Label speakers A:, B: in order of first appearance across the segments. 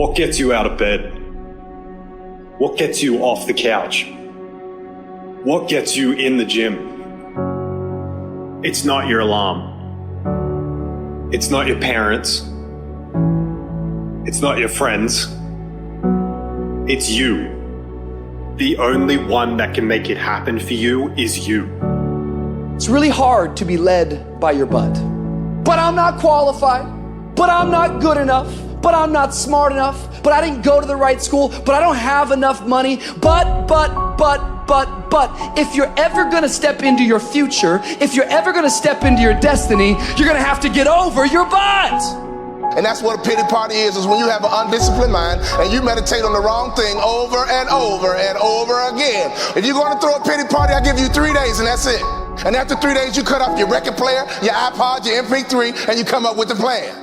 A: What gets you out of bed? What gets you off the couch? What gets you in the gym? It's not your alarm. It's not your parents. It's not your friends. It's you. The only one that can make it happen for you is you.
B: It's really hard to be led by your butt. But I'm not qualified. But I'm not good enough. But I'm not smart enough. But I didn't go to the right school. But I don't have enough money. But. If you're ever gonna step into your future, if you're ever gonna step into your destiny, you're gonna have to get over your butt.
C: And that's what a pity party is when you have an undisciplined mind and you meditate on the wrong thing over and over and over again. If you're going to throw a pity party, I give you 3 days and that's it. And after 3 days, you cut off your record player, your iPod, your MP3, and you come up with a plan.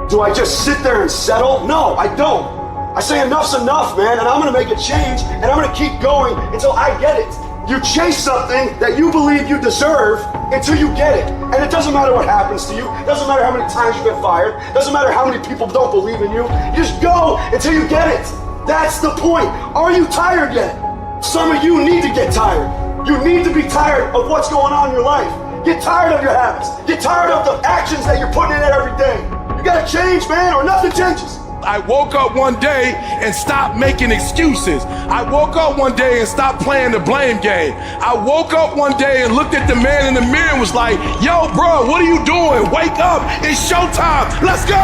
D: Do I just sit there and settle? No, I don't. I say enough's enough, man, and I'm gonna make a change, and I'm gonna keep going until I get it. You chase something that you believe you deserve until you get it. And it doesn't matter what happens to you. It doesn't matter how many times you've been fired. It doesn't matter how many people don't believe in you. You just go until you get it. That's the point. Are you tired yet? Some of you need to get tired. You need to be tired of what's going on in your life. Get tired of your habits. Get tired of the actions that you're putting in it every day. You gotta change, man, or nothing changes.
E: I woke up one day and stopped making excuses. I woke up one day and stopped playing the blame game. I woke up one day and looked at the man in the mirror and was like, yo, bro, what are you doing? Wake up, it's showtime, let's go.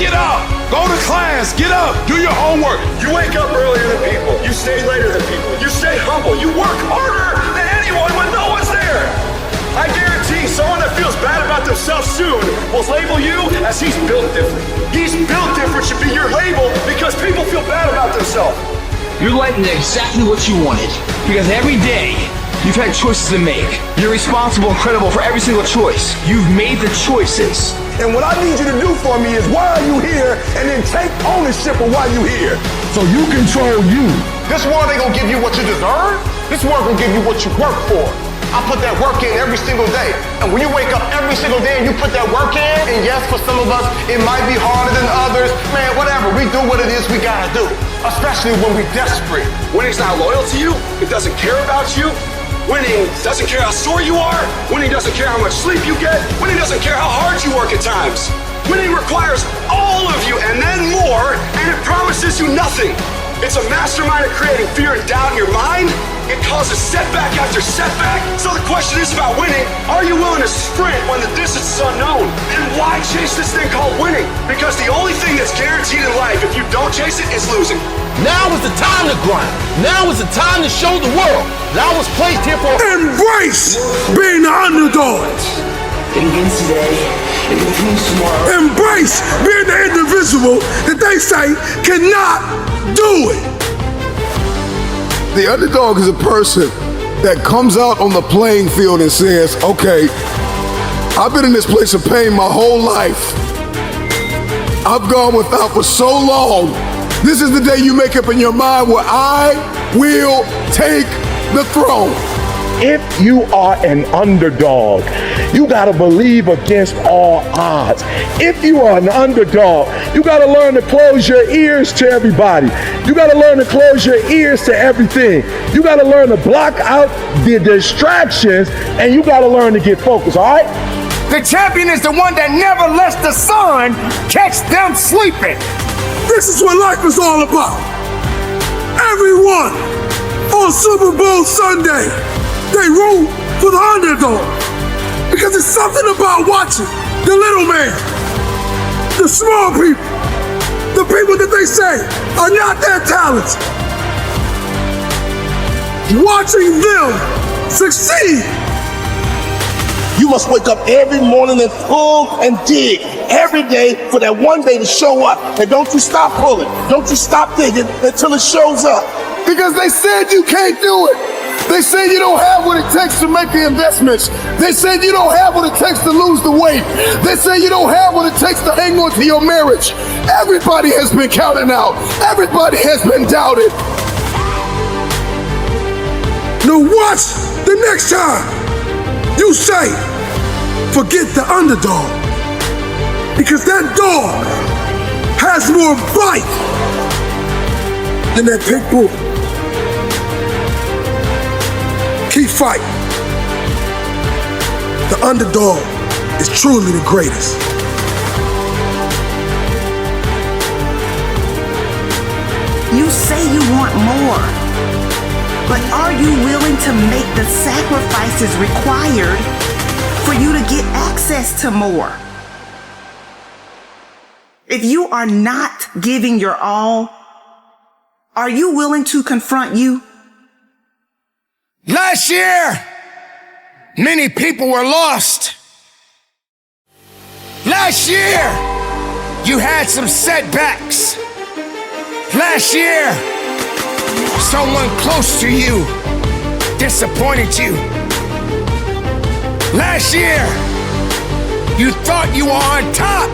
E: Get up, go to class, get up, do your homework.
F: You wake up earlier than people, you stay later than people, you stay humble, you work harder than anyone when no one's there. I guarantee someone that feels bad about themselves soon will label you as he's built different. He's built different should be your label because people feel bad about themselves.
G: Your life is exactly what you wanted because every day you've had choices to make. You're responsible and credible for every single choice. You've made the choices.
H: And what I need you to do for me is why are you here and then take ownership of why you're here. So you control you.
C: This world ain't gonna give you what you deserve. This world gonna give you what you work for. I put that work in every single day. And when you wake up every single day and you put that work in, and yes, for some of us, it might be harder than others. Man, whatever, we do what it is we gotta do. Especially when we're desperate.
F: Winning's not loyal to you. It doesn't care about you. Winning doesn't care how sore you are. Winning doesn't care how much sleep you get. Winning doesn't care how hard you work at times. Winning requires all of you and then more, and it promises you nothing. It's a mastermind of creating fear and doubt in your mind. It causes setback after setback. So the question is about winning. Are you willing to sprint when the distance is unknown? And why chase this thing called winning? Because the only thing that's guaranteed in life, if you don't chase it, is losing.
I: Now is the time to grind. Now is the time to show the world that I was placed here for.
H: Embrace being the underdog.
G: It begins today. It continues tomorrow.
H: Embrace being the individual that they say cannot do it.
J: The underdog is a person that comes out on the playing field and says, okay, I've been in this place of pain my whole life. I've gone without for so long. This is the day you make up in your mind where I will take the throne.
H: If you are an underdog, you gotta believe against all odds. If you are an underdog, you gotta learn to close your ears to everybody. You gotta learn to close your ears to everything. You gotta learn to block out the distractions, and you gotta learn to get focused, all right?
K: The champion is the one that never lets the sun catch them sleeping.
H: This is what life is all about. Everyone on Super Bowl Sunday, they root for the underdog because it's something about watching the little man, the small people, the people that they say are not that talented, watching them succeed.
I: You must wake up every morning and pull and dig every day for that one day to show up. And don't you stop pulling. Don't you stop digging until it shows up.
J: Because they said you can't do it. They said you don't have what it takes to make the investments. They said you don't have what it takes to lose the weight. They say you don't have what it takes to hang on to your marriage. Everybody has been counted out. Everybody has been doubted.
H: Now watch the next time you say, forget the underdog. Because that dog
I: has more bite than that pit bull. Keep fighting. The underdog is truly the greatest.
L: You say you want more, but are you willing to make the sacrifices required for you to get access to more? If you are not giving your all, are you willing to confront you?
K: Last year, many people were lost. Last year, you had some setbacks. Last year, someone close to you disappointed you. Last year, you thought you were on top,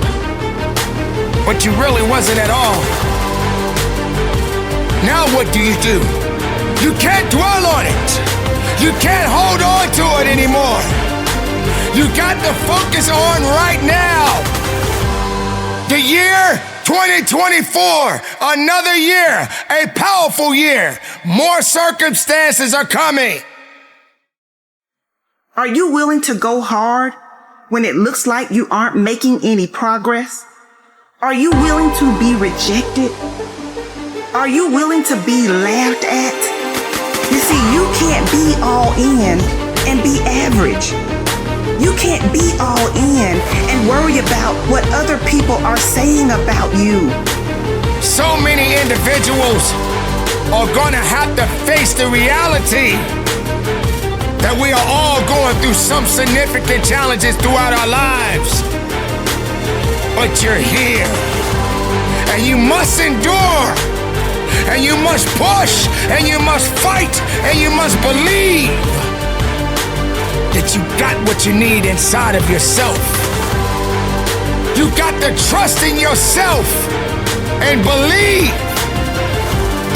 K: but you really wasn't at all. Now what do? You can't dwell on it. You can't hold on to it anymore. You got to focus on right now. The year 2024, another year, a powerful year. More circumstances are coming.
L: Are you willing to go hard when it looks like you aren't making any progress? Are you willing to be rejected? Are you willing to be laughed at? You see, you can't be all in and be average. You can't be all in and worry about what other people are saying about you.
K: So many individuals are gonna have to face the reality that we are all going through some significant challenges throughout our lives. But you're here, and you must endure, and you must push, and you must fight, and you must believe that you got what you need inside of yourself. You got to trust in yourself and believe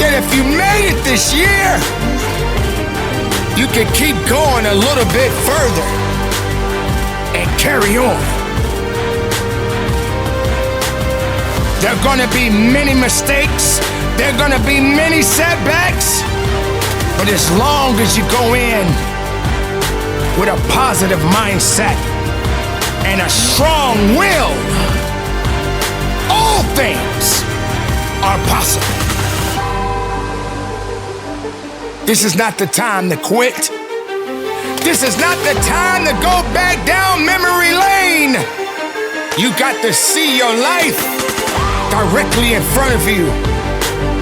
K: that if you made it this year, you can keep going a little bit further and carry on. There are gonna be many mistakes. There are gonna be many setbacks. But as long as you go in with a positive mindset and a strong will, all things are possible. This is not the time to quit. This is not the time to go back down memory lane. You got to see your life directly in front of you.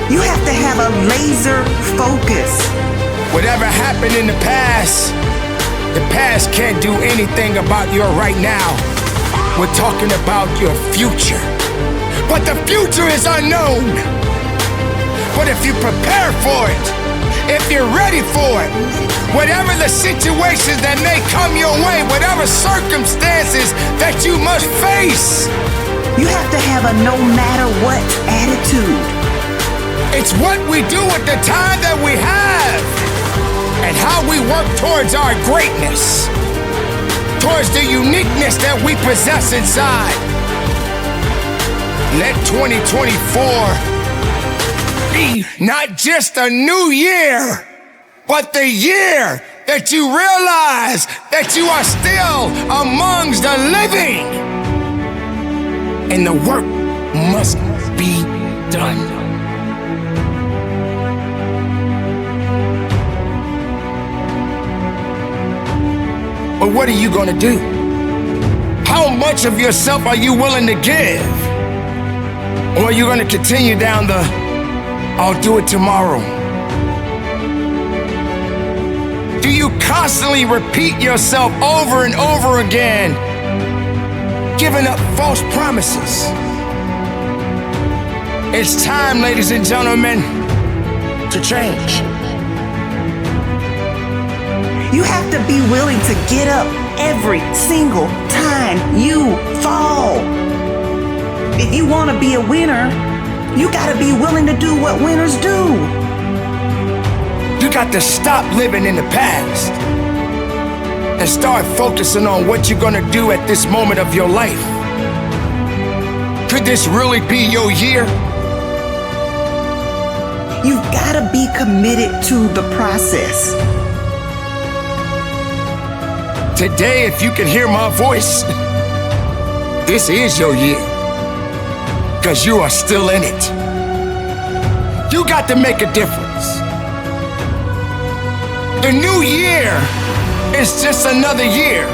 L: You have to have a laser focus.
K: Whatever happened in the past can't do anything about your right now. We're talking about your future. But the future is unknown. But if you prepare for it, if you're ready for it, whatever the situations that may come your way, whatever circumstances that you must face,
L: you have to have a no matter what attitude.
K: It's what we do with the time that we have and how we work towards our greatness, towards the uniqueness that we possess inside. Let 2024 be not just a new year, but the year that you realize that you are still amongst the living and the work must be done. But what are you gonna do? How much of yourself are you willing to give? Or are you gonna continue down the I'll do it tomorrow? Do you constantly repeat yourself over and over again, giving up false promises? It's time, ladies and gentlemen, to change.
L: You have to be willing to get up every single time you fall. If you want to be a winner, you got to be willing to do what winners do.
K: You got to stop living in the past and start focusing on what you're gonna do at this moment of your life. Could this really be your year?
L: You've got to be committed to the process.
K: Today, if you can hear my voice, this is your year. Because you are still in it. You got to make a difference. The new year is just another year.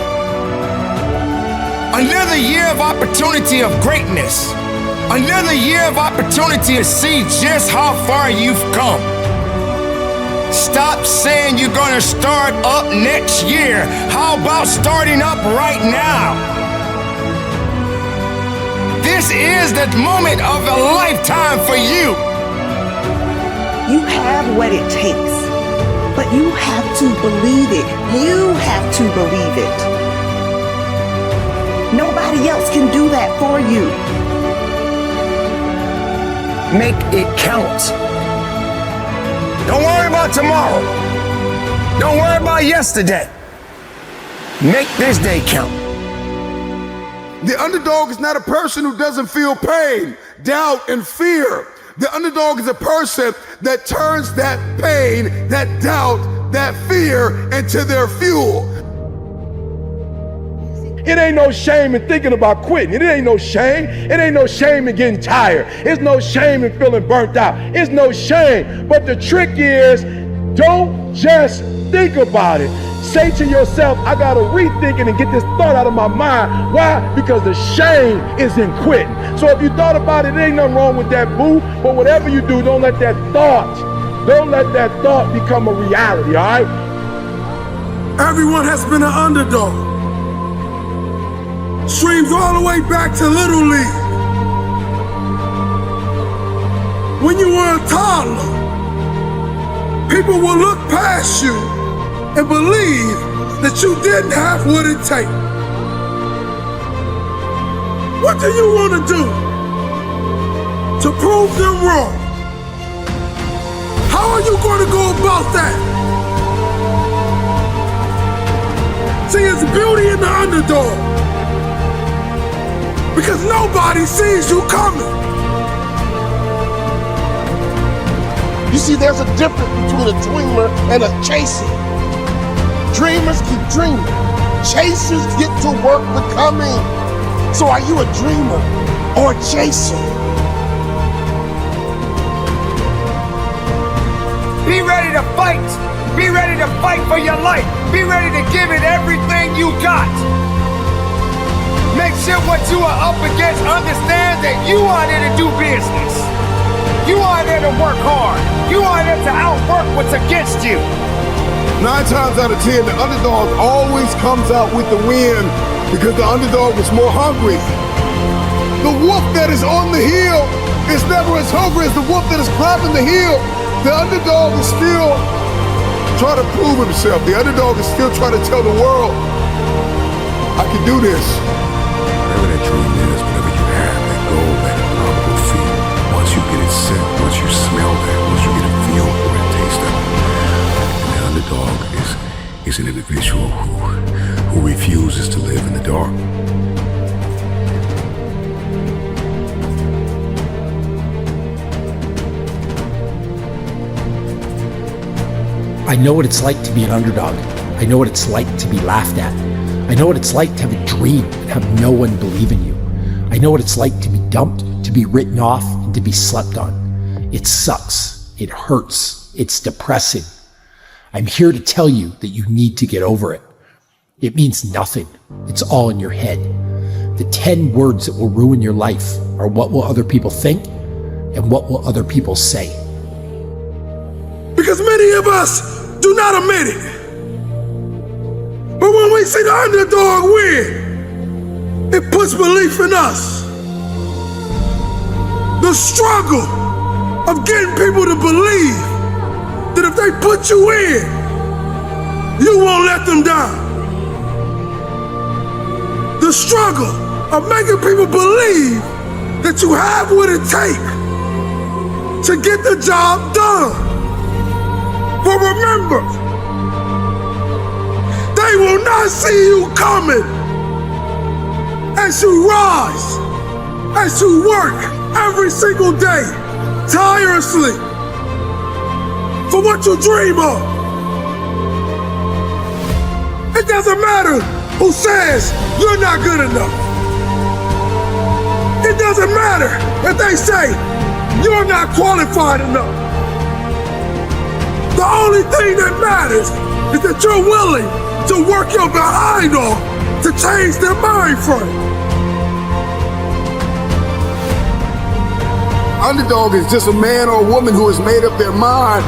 K: Another year of opportunity of greatness. Another year of opportunity to see just how far you've come. Stop saying you're gonna start up next year. How about starting up right now? This is the moment of a lifetime for you.
L: You have what it takes, but you have to believe it. You have to believe it. Nobody else can do that for you.
K: Make it count. Don't worry about tomorrow. Don't worry about yesterday. Make this day count.
J: The underdog is not a person who doesn't feel pain, doubt, and fear. The underdog is a person that turns that pain, that doubt, that fear into their fuel.
H: It ain't no shame in thinking about quitting. It ain't no shame. It ain't no shame in getting tired. It's no shame in feeling burnt out. It's no shame. But the trick is, don't just think about it. Say to yourself, I gotta rethink it and get this thought out of my mind. Why? Because the shame is in quitting. So if you thought about it, there ain't nothing wrong with that, boo. But whatever you do, don't let that thought become a reality, all right?
M: Everyone has been an underdog. Streams all the way back to Little League. When you were a toddler, people will look past you and believe that you didn't have what it takes. What do you want to do to prove them wrong? How are you going to go about that? See, it's beauty in the underdog. Because nobody sees you coming.
I: You see, there's a difference between a dreamer and a chaser. Dreamers keep dreaming. Chasers get to work becoming. So are you a dreamer or a chaser?
K: Be ready to fight. Be ready to fight for your life. Be ready to give it everything you got. Make sure what you are up against understands that you are there to do business. You are there to work hard. You are there to outwork what's against you.
J: 9 times out of 10, the underdog always comes out with the win because the underdog is more hungry. The wolf that is on the hill is never as hungry as the wolf that is climbing the hill. The underdog is still trying to prove himself. The underdog is still trying to tell the world, I can do this.
N: Whatever that dream is, whatever you have, that goal, that improbable feat, once you get it set, once you smell that, once you get a feel for it, taste of it, and the underdog is an individual who refuses to live in the dark.
O: I know what it's like to be an underdog. I know what it's like to be laughed at. I know what it's like to have a dream and have no one believe in you. I know what it's like to be dumped, to be written off, and to be slept on. It sucks. It hurts. It's depressing. I'm here to tell you that you need to get over it. It means nothing. It's all in your head. The 10 words that will ruin your life are what will other people think and what will other people say.
M: Because many of us do not admit it. But when we see the underdog win, it puts belief in us. The struggle of getting people to believe that if they put you in, you won't let them down. The struggle of making people believe that you have what it takes to get the job done. But remember, they will not see you coming as you rise, guys who work every single day, tirelessly, for what you dream of. It doesn't matter who says you're not good enough. It doesn't matter if they say you're not qualified enough. The only thing that matters is that you're willing to work your behind off to change their mind frame.
J: Underdog is just a man or a woman who has made up their mind.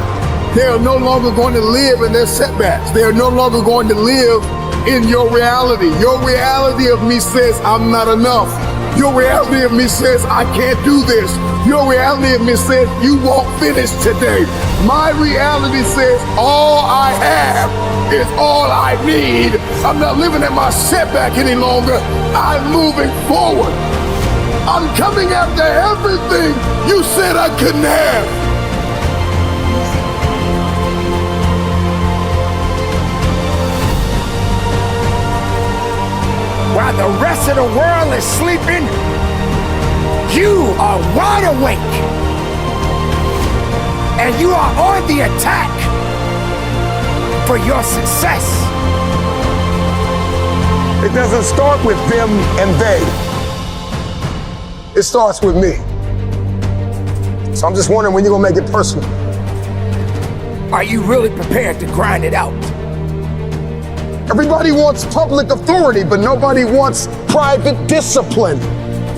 J: They are no longer going to live in their setbacks. They are no longer going to live in your reality. Your reality of me says I'm not enough. Your reality of me says I can't do this. Your reality of me says you won't finish today. My reality says all I have is all I need. I'm not living in my setback any longer. I'm moving forward. I'm coming after everything you said I couldn't have.
K: While the rest of the world is sleeping, you are wide awake. And you are on the attack for your success.
I: It doesn't start with them and they. It starts with me. So I'm just wondering when you're gonna make it personal.
K: Are you really prepared to grind it out?
I: Everybody wants public authority, but nobody wants private discipline.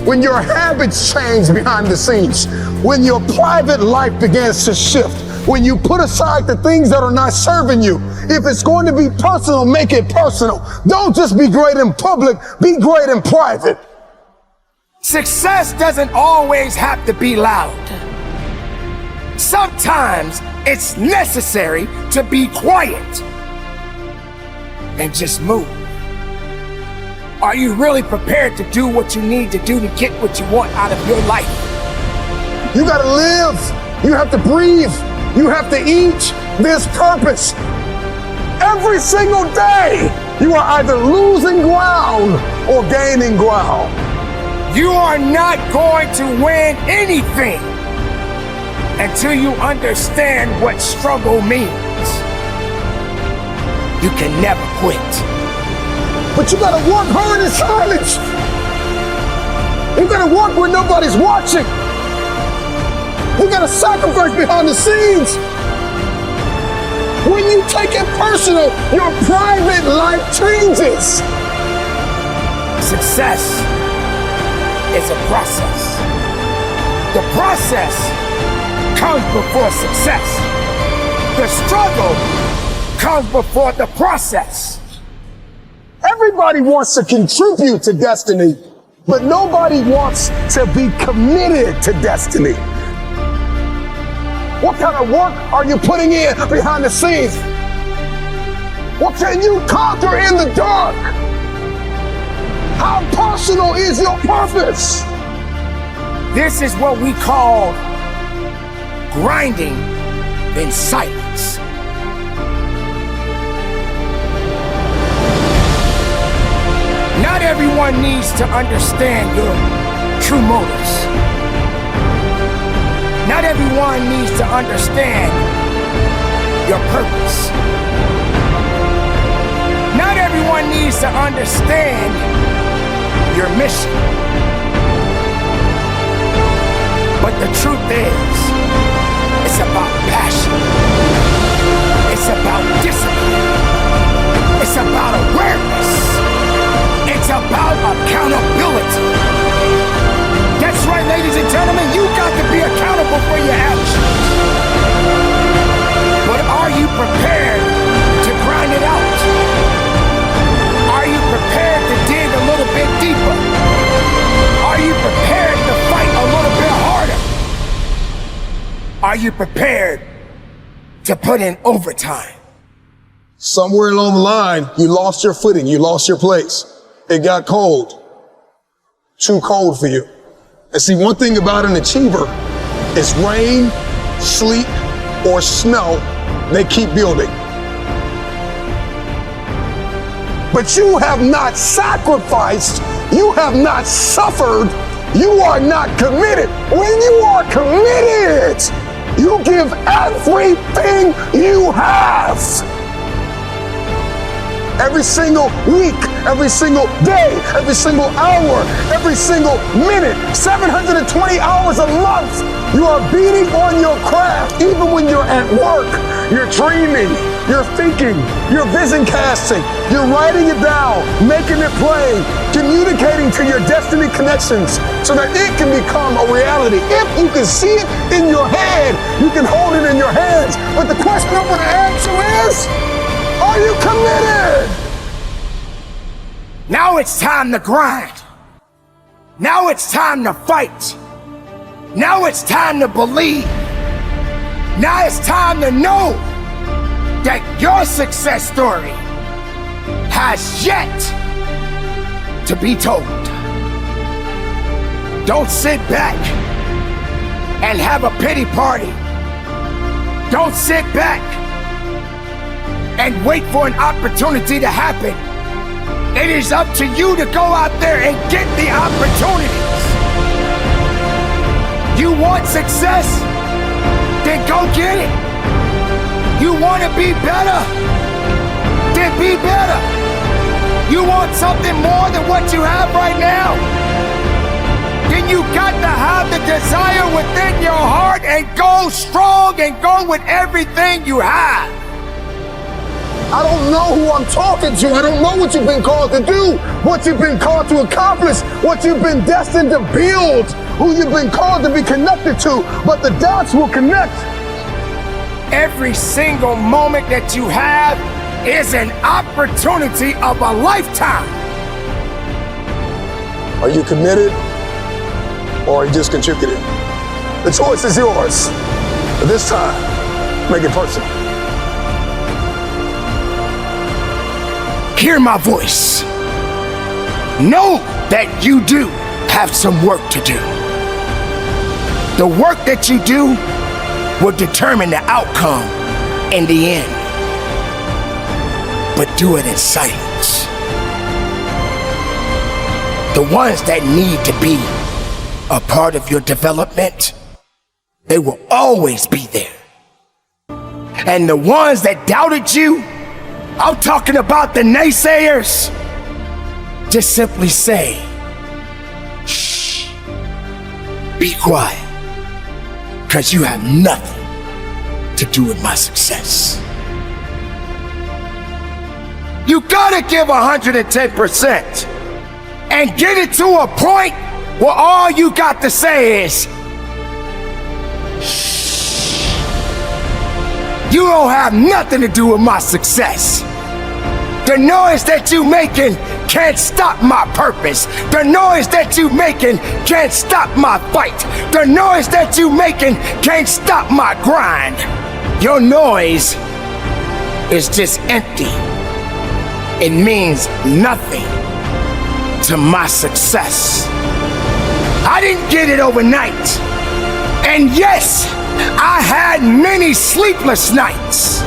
I: When your habits change behind the scenes, when your private life begins to shift, when you put aside the things that are not serving you, if it's going to be personal, make it personal. Don't just be great in public, be great in private.
K: Success doesn't always have to be loud. Sometimes it's necessary to be quiet and just move. Are you really prepared to do what you need to do to get what you want out of your life?
I: You gotta live. You have to breathe. You have to eat. There's purpose. Every single day, you are either losing ground or gaining ground.
K: You are not going to win anything until you understand what struggle means. You can never quit.
I: But you gotta work hard in silence. You gotta work when nobody's watching. You gotta sacrifice behind the scenes. When you take it personal, your private life changes.
K: Success is a process. The process comes before success. The struggle comes before the process.
I: Everybody wants to contribute to destiny, but nobody wants to be committed to destiny. What kind of work are you putting in behind the scenes? What can you conquer in the dark? How personal is your purpose?
K: This is what we call grinding in silence. Not everyone needs to understand your true motives. Not everyone needs to understand your purpose. Not everyone needs to understand your mission. But the truth is, it's about passion. It's about discipline. It's about awareness. It's about accountability. That's right, ladies and gentlemen, you got to be accountable for your actions. But are you prepared to grind it out? Are you prepared to dig a little bit deeper? Are you prepared to fight a little bit harder? Are you prepared to put in overtime?
I: Somewhere along the line, you lost your footing, you lost your place. It got cold. Too cold for you. And see, one thing about an achiever is rain, sleet, or snow, they keep building. But you have not sacrificed, you have not suffered You are not committed. When you are committed, you give everything you have. Every single week, every single day, every single hour, every single minute, 720 hours a month, you are beating on your craft. Even when you're at work, you're dreaming, you're thinking, you're vision casting, you're writing it down, making it plain, communicating to your destiny connections so that it can become a reality. If you can see it in your head, you can hold it in your hands. But the question I'm going to ask you is, are you committed?
K: Now it's time to grind. Now it's time to fight. Now it's time to believe. Now it's time to know that your success story has yet to be told. Don't sit back and have a pity party. Don't sit back and wait for an opportunity to happen. It is up to you to go out there and get the opportunities. You want success? Then go get it. You want to be better? Then be better. You want something more than what you have right now? Then you got to have the desire within your heart and go strong and go with everything you have.
I: I don't know who I'm talking to. I don't know what you've been called to do, what you've been called to accomplish, what you've been destined to build, who you've been called to be connected to, but the dots will connect.
K: Every single moment that you have is an opportunity of a lifetime.
I: Are you committed or are you just contributing? The choice is yours. But this time, make it personal.
K: Hear my voice. Know that you do have some work to do. The work that you do will determine the outcome in the end. But do it in silence. The ones that need to be a part of your development, they will always be there. And the ones that doubted you, I'm talking about the naysayers, just simply say, shh, be quiet, because you have nothing to do with my success. You gotta give 110% and get it to a point where all you got to say is, shh. You don't have nothing to do with my success. The noise that you making can't stop my purpose. The noise that you making can't stop my fight. The noise that you making can't stop my grind. Your noise is just empty. It means nothing to my success. I didn't get it overnight. And yes, I had many sleepless nights.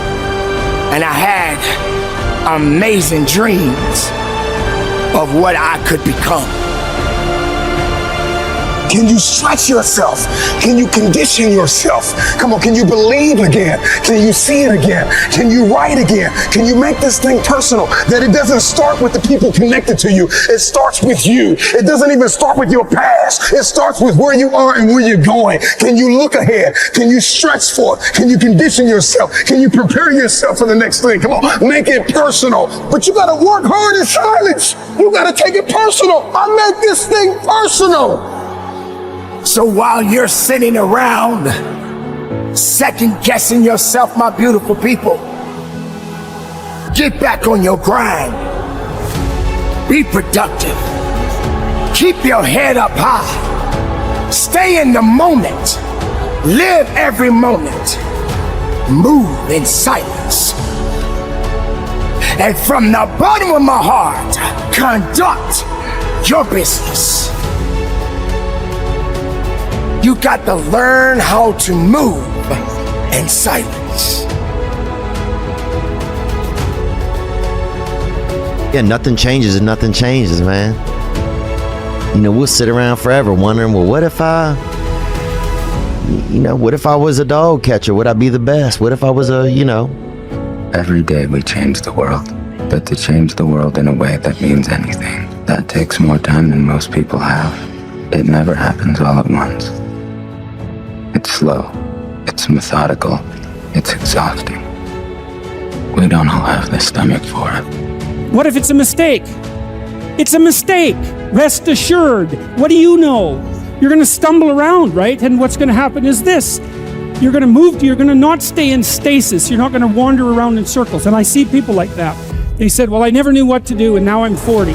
K: And I had amazing dreams of what I could become.
I: Can you stretch yourself? Can you condition yourself? Come on, can you believe again? Can you see it again? Can you write again? Can you make this thing personal? That it doesn't start with the people connected to you. It starts with you. It doesn't even start with your past. It starts with where you are and where you're going. Can you look ahead? Can you stretch for it? Can you condition yourself? Can you prepare yourself for the next thing? Come on, make it personal. But you gotta work hard in silence. You gotta take it personal. I make this thing personal.
K: So while you're sitting around second guessing yourself, my beautiful people, get back on your grind. Be productive. Keep your head up high. Stay in the moment. Live every moment. Move in silence. And from the bottom of my heart, conduct your business. You got to learn how to move in silence.
P: Yeah, nothing changes and nothing changes, man. we'll sit around forever wondering, well, what if I was a dog catcher? Would I be the best? What if I was
Q: Every day we change the world, but to change the world in a way that means anything, that takes more time than most people have. It never happens all at once. It's slow, it's methodical, it's exhausting. We don't all have the stomach for it.
R: What if it's a mistake? It's a mistake. Rest assured. What do you know? You're going to stumble around, right? And what's going to happen is this. You're going to not stay in stasis. You're not going to wander around in circles. And I see people like that. They said, well, I never knew what to do, and now I'm 40.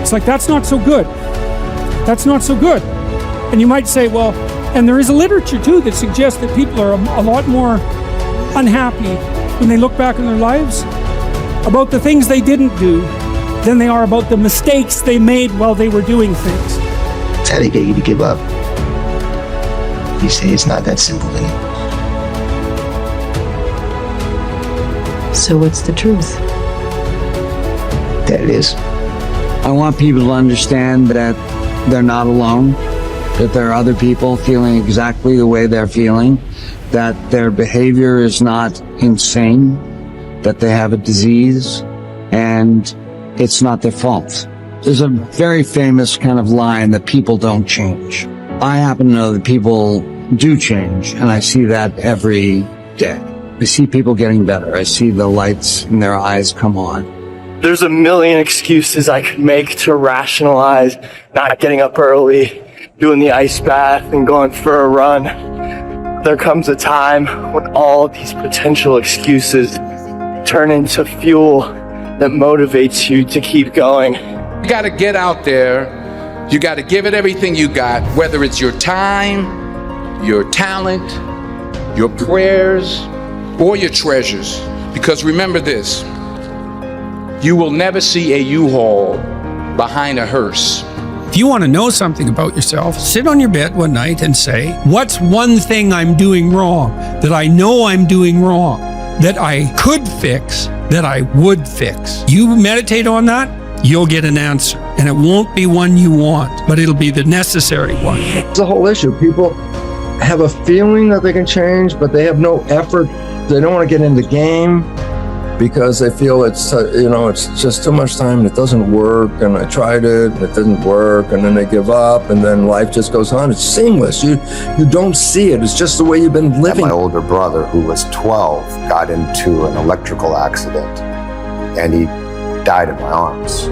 R: It's like, that's not so good. That's not so good. And you might say, well, and there is a literature too that suggests that people are a lot more unhappy when they look back on their lives about the things they didn't do than they are about the mistakes they made while they were doing things.
S: It's how they get you to give up. You say it's not that simple anymore.
T: So what's the truth?
S: That it is.
U: I want people to understand that they're not alone, that there are other people feeling exactly the way they're feeling, that their behavior is not insane, that they have a disease, and it's not their fault. There's a very famous kind of line that people don't change. I happen to know that people do change, and I see that every day. I see people getting better. I see the lights in their eyes come on.
V: There's a million excuses I could make to rationalize not getting up early, doing the ice bath, and going for a run. There comes a time when all of these potential excuses turn into fuel that motivates you to keep going.
E: You got to get out there. You got to give it everything you got, whether it's your time, your talent, your prayers, or your treasures. Because remember this, you will never see a U-Haul behind a hearse.
R: If you want to know something about yourself, sit on your bed one night and say, what's one thing I'm doing wrong, that I know I'm doing wrong, that I could fix, that I would fix? You meditate on that, you'll get an answer. And it won't be one you want, but it'll be the necessary one.
U: It's a whole issue. People have a feeling that they can change, but they have no effort. They don't want to get in the game because they feel it's just too much time and it doesn't work, and I tried it and it didn't work, and then they give up, and then life just goes on. It's seamless. You don't see it. It's just the way you've been living.
W: My older brother, who was 12, got into an electrical accident and he died in my arms.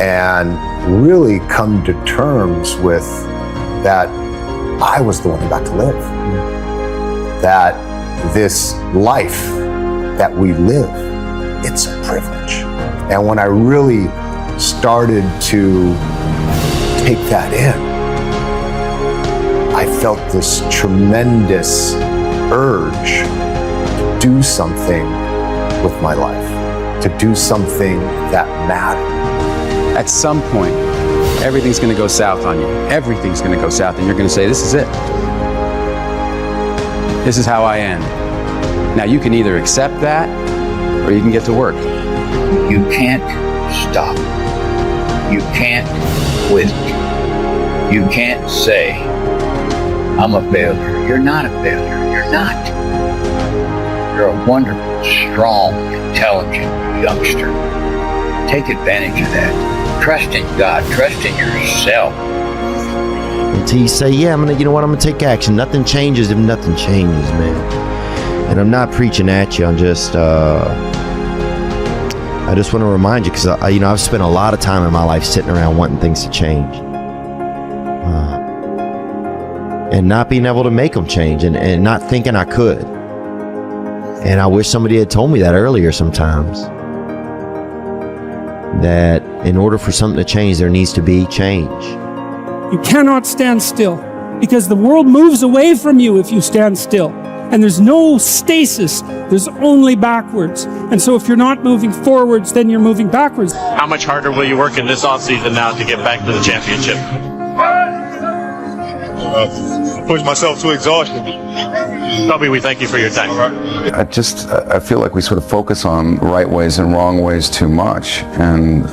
W: And really come to terms with that I was the one who got to live. That this life that we live, it's a privilege. And when I really started to take that in, I felt this tremendous urge to do something with my life, to do something that mattered.
X: At some point, everything's going to go south on you. Everything's going to go south, and you're going to say, this is it. This is how I end. Now, you can either accept that, or you can get to work.
Y: You can't stop. You can't quit. You can't say, I'm a failure. You're not a failure. You're not. You're a wonderful, strong, intelligent youngster. Take advantage of that. Trust in God. Trust in yourself.
P: Until you say, yeah, I'm gonna take action. Nothing changes if nothing changes, man. And I'm not preaching at you. I'm just, I just want to remind you, because I've spent a lot of time in my life sitting around wanting things to change, and not being able to make them change, and not thinking I could. And I wish somebody had told me that earlier sometimes. That in order for something to change, there needs to be change.
R: You cannot stand still, because the world moves away from you if you stand still. And there's no stasis, there's only backwards. And so if you're not moving forwards, then you're moving backwards.
Z: How much harder will you work in this offseason now to get back to the championship?
F: Push myself to exhaustion.
Z: Toby, we thank you for your time.
N: I feel like we sort of focus on right ways and wrong ways too much, and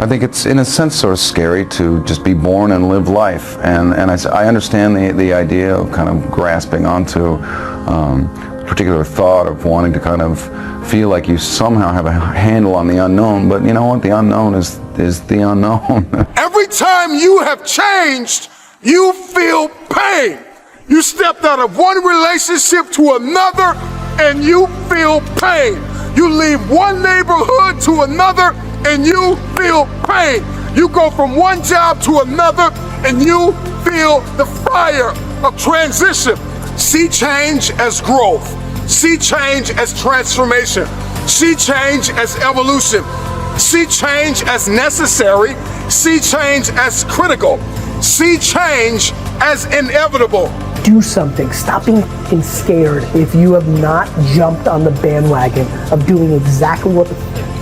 A: I think it's, in a sense, sort of scary to just be born and live life. And I understand the idea of kind of grasping onto a particular thought of wanting to kind of feel like you somehow have a handle on the unknown. But you know what? The unknown is the unknown.
I: Every time you have changed, you feel pain. You stepped out of one relationship to another and you feel pain. You leave one neighborhood to another and you feel pain. You go from one job to another and you feel the fire of transition. See change as growth. See change as transformation. See change as evolution. See change as necessary. See change as critical. See change as inevitable.
B: Do something. Stop being scared if you have not jumped on the bandwagon of doing exactly what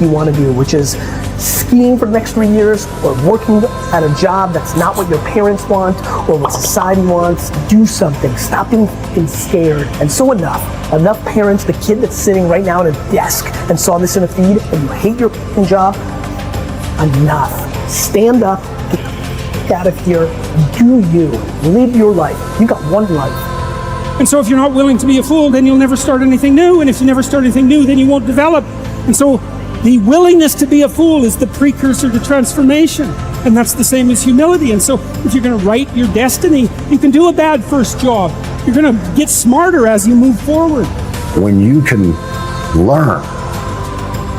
B: you want to do, which is skiing for the next 3 years or working at a job that's not what your parents want or what society wants. Do something. Stop being scared. And so enough parents, the kid that's sitting right now at a desk and saw this in a feed and you hate your job, enough. Stand up, get out of here, do you, live your life. You got one life.
R: And so if you're not willing to be a fool, then you'll never start anything new. And if you never start anything new, then you won't develop. And so the willingness to be a fool is the precursor to transformation. And that's the same as humility. And so if you're going to write your destiny, you can do a bad first job. You're going to get smarter as you move forward.
W: When you can learn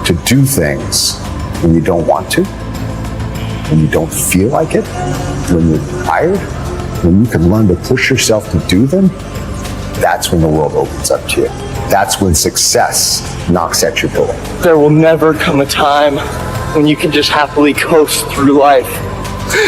W: to do things when you don't want to, when you don't feel like it, when you're tired, when you can learn to push yourself to do them, that's when the world opens up to you. That's when success knocks at your door.
V: There will never come a time when you can just happily coast through life.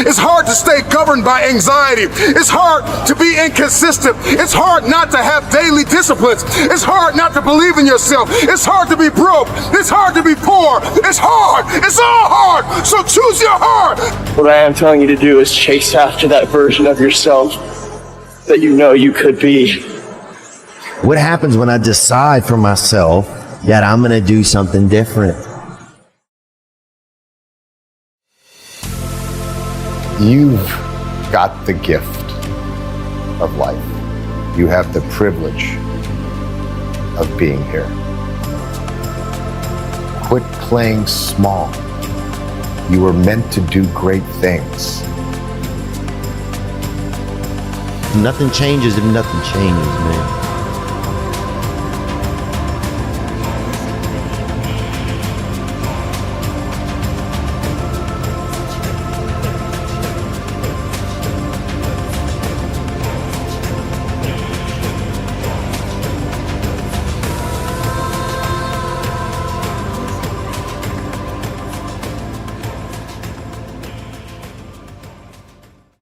I: It's hard to stay governed by anxiety. It's hard to be inconsistent. It's hard not to have daily disciplines. It's hard not to believe in yourself. It's hard to be broke. It's hard to be poor. It's hard. It's all hard. So choose your heart.
V: What I am telling you to do is chase after that version of yourself that you know you could be.
P: What happens when I decide for myself that I'm going to do something different?
W: You've got the gift of life. You have the privilege of being here. Quit playing small. You were meant to do great things.
P: Nothing changes if nothing changes, man.